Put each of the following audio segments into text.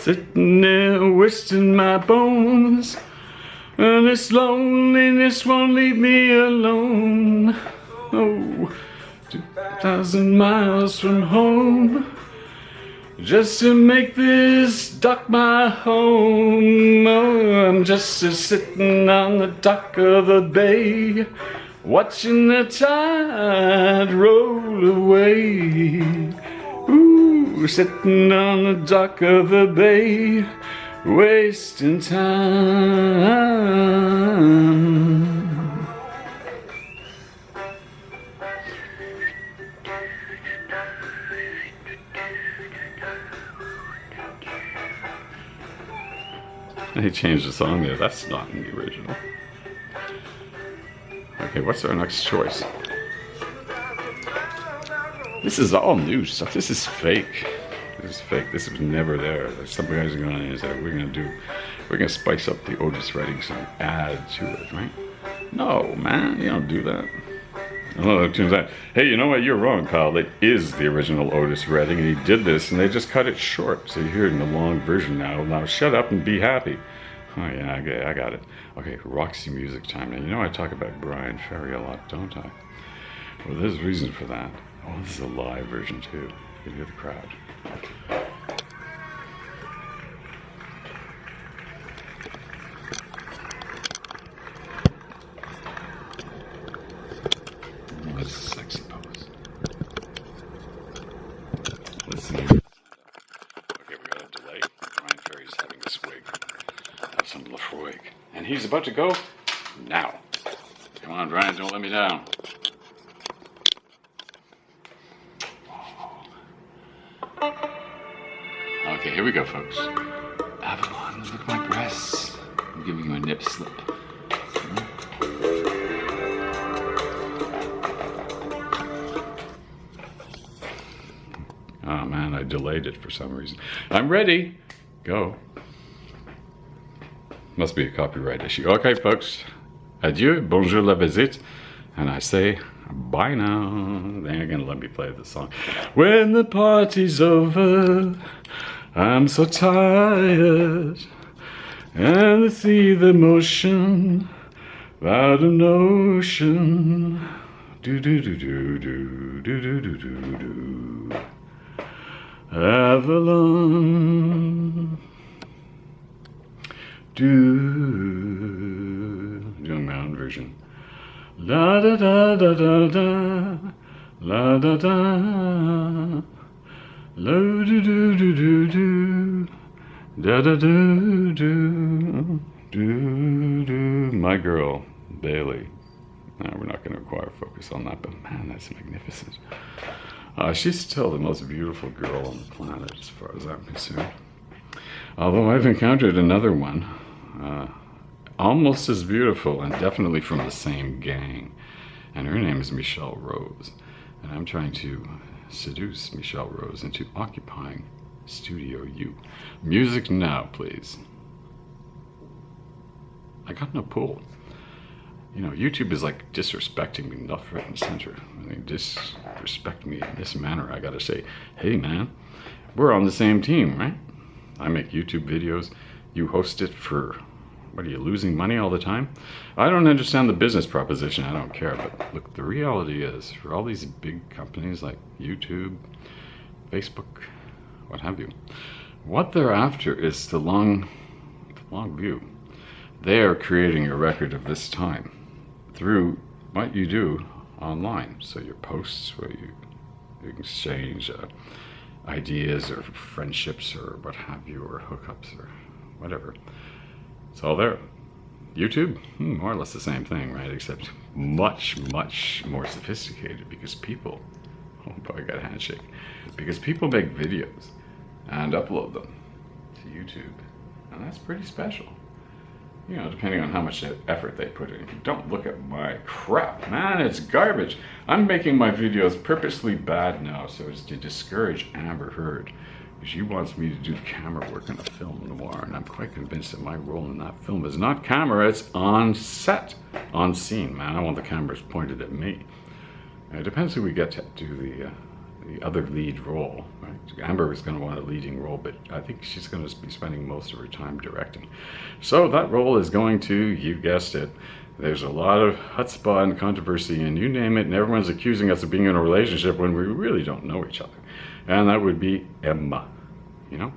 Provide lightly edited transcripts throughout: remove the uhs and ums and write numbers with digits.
Sitting there wasting my bones, and this loneliness won't leave me alone. Oh, 2,000 miles from home, just to make this dock my home. Oh, I'm just sitting on the dock of the bay, watching the tide roll away. Ooh, sitting on the dock of the bay, wasting time. He changed the song there. That's not in the original. Okay, what's our next choice? This is all new stuff. This is fake. This is fake. This was never there. Some guys are going in and say, we're gonna spice up the Otis Redding song, add to it, right? No, man, you don't do that. Oh, it turns out, hey, you know what? You're wrong, Kyle. It is the original Otis Redding, and he did this, and they just cut it short. So you hear it in the long version now. Now shut up and be happy. Oh yeah, I got it. Okay, Roxy music time. Now you know I talk about Brian Ferry a lot, don't I? Well, there's a reason for that. Oh, this is a live version too. You can hear the crowd. That's a sexy pose. Listen here. Okay, we got a delay. Brian Ferry's having a swig. Have some Lafroig. And he's about to go now. Come on, Brian, don't let me down. Okay, here we go, folks. Avalon, look at my breasts. I'm giving you a nip slip. Oh man, I delayed it for some reason. I'm ready. Go. Must be a copyright issue. Okay, folks. Adieu, bonjour la visite. And I say bye now. They ain't gonna let me play the song. When the party's over, I'm so tired, and to see the motion without an ocean. Do do do do do do do do do do. Avalon. Doing my own version. La da da da da da, la da da. Lo do do do do do, da da do do do do. My girl, Bailey. No, we're not going to require focus on that, but man, that's magnificent. She's still the most beautiful girl on the planet, as far as I'm concerned. Although I've encountered another one, almost as beautiful, and definitely from the same gang, and her name is Michelle Rose, and I'm trying to seduce Michelle Rose into occupying Studio U. Music now, please. I got no pull. You know, YouTube is like disrespecting me left, right, and center. I mean, disrespect me in this manner. I gotta say, hey man, we're on the same team, right? I make YouTube videos. You host it for, what are you, losing money all the time? I don't understand the business proposition. I don't care. But look, the reality is, for all these big companies like YouTube, Facebook, what have you, what they're after is the long view. They are creating a record of this time through what you do online. So your posts where you exchange ideas or friendships or what have you, or hookups or whatever. It's all there. YouTube, more or less the same thing, right? Except much, much more sophisticated, because people, oh boy, I got a handshake. Because people make videos and upload them to YouTube. And that's pretty special. You know, depending on how much effort they put in. If you don't look at my crap, man, it's garbage. I'm making my videos purposely bad now so as to discourage Amber Heard, because she wants me to do the camera work in a film noir, and I'm quite convinced that my role in that film is not camera, it's on set, on scene, man. I want the cameras pointed at me. It depends who we get to do the other lead role. Right? Amber is going to want a leading role, but I think she's going to be spending most of her time directing. So that role is going to, you guessed it, there's a lot of chutzpah and controversy and you name it, and everyone's accusing us of being in a relationship when we really don't know each other. And that would be Emma, you know?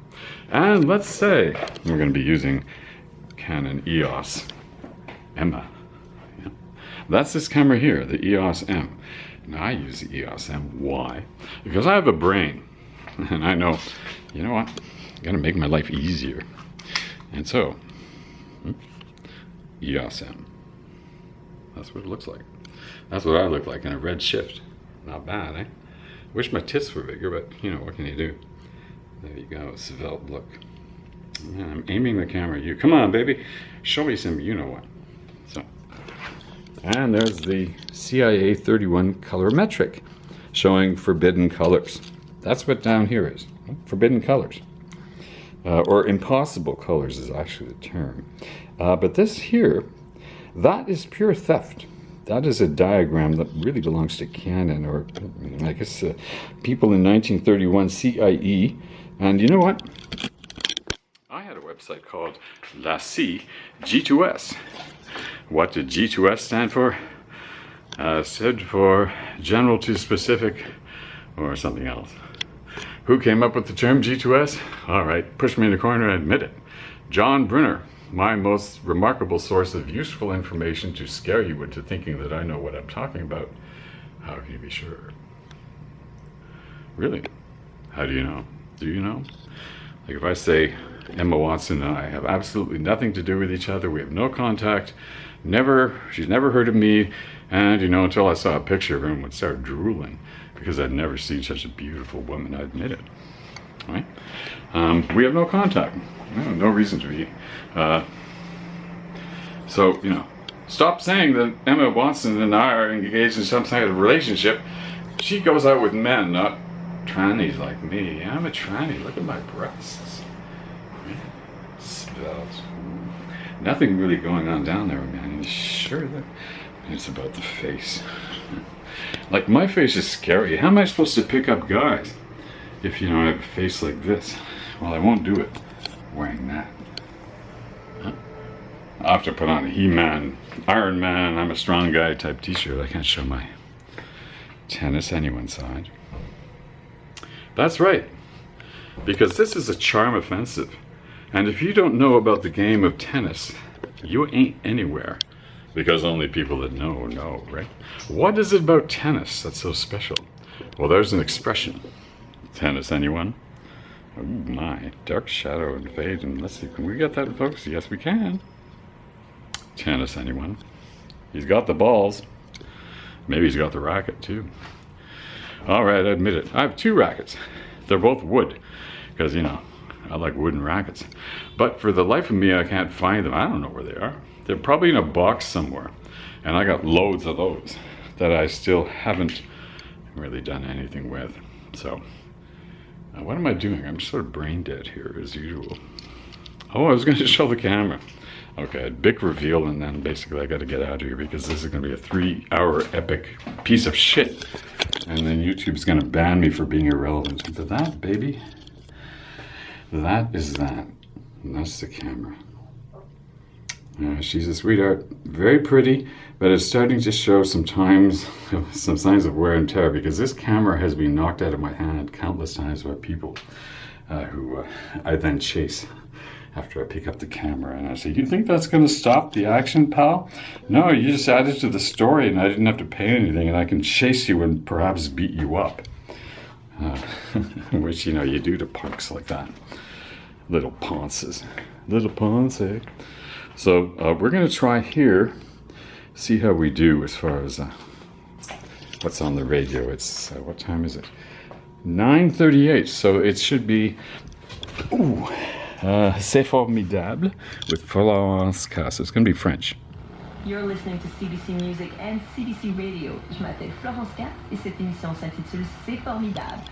And let's say we're going to be using Canon EOS Emma. Yeah. That's this camera here, the EOS M. Now I use the EOS M. Why? Because I have a brain. And I know, you know what? I'm going to make my life easier. And so, EOS M. That's what it looks like. That's what I look like in a red shift. Not bad, eh? Wish my tits were bigger, but you know, what can you do? There you go, svelte look. Man, I'm aiming the camera at you. Come on, baby. Show me some you know what. So, and there's the CIA 31 colorimetric showing forbidden colors. That's what down here is. Forbidden colors. Or impossible colors is actually the term. But this here, that is pure theft. That is a diagram that really belongs to Canon, or I guess people in 1931 CIE. And you know what? I had a website called La C G2S. What did G2S stand for? Stood for General to Specific or something else. Who came up with the term G2S? All right, push me in the corner and admit it. John Brunner. My most remarkable source of useful information to scare you into thinking that I know what I'm talking about. How can you be sure? Really? How do you know? Do you know? Like if I say Emma Watson and I have absolutely nothing to do with each other, we have no contact, she's never heard of me, and you know, until I saw a picture of her and would start drooling because I'd never seen such a beautiful woman, I admit it. Right? We have no contact. No reason to be. So, you know, stop saying that Emma Watson and I are engaged in some kind of relationship. She goes out with men, not trannies like me. I'm a tranny. Look at my breasts. Svelte. Nothing really going on down there, man. Sure that it's about the face. Like, my face is scary. How am I supposed to pick up guys if, you know, I have a face like this? Well, I won't do it wearing that. I'll have to put on a He-Man, Iron Man, I'm a strong guy type t-shirt. I can't show my tennis anyone side. That's right, because this is a charm offensive. And if you don't know about the game of tennis, you ain't anywhere. Because only people that know, right? What is it about tennis that's so special? Well, there's an expression. Tennis, anyone? Oh my, dark shadow and fade, and let's see, can we get that, folks? Yes, we can. Tennis, anyone? He's got the balls. Maybe he's got the racket, too. All right, I admit it. I have 2 rackets. They're both wood, because, you know, I like wooden rackets. But for the life of me, I can't find them. I don't know where they are. They're probably in a box somewhere, and I got loads of those that I still haven't really done anything with. So, what am I doing? I'm sort of brain dead here, as usual. Oh, I was going to show the camera. Okay, big reveal, and then basically I got to get out of here because this is going to be a 3-hour epic piece of shit. And then YouTube's going to ban me for being irrelevant. But that, baby, that is that. And that's the camera. She's a sweetheart, very pretty, but it's starting to show some signs of wear and tear because this camera has been knocked out of my hand countless times by people who I then chase after I pick up the camera, and I say, you think that's going to stop the action, pal? No, you just added to the story and I didn't have to pay anything, and I can chase you and perhaps beat you up. Which, you know, you do to punks like that. Little ponces. Little ponce. So we're going to try here, see how we do as far as what's on the radio. It's, what time is it? 9:38, so it should be, C'est formidable with Florence Cass. It's going to be French. You're listening to CBC Music and CBC Radio. Je m'appelle Florence Cass et cette émission s'intitule C'est formidable.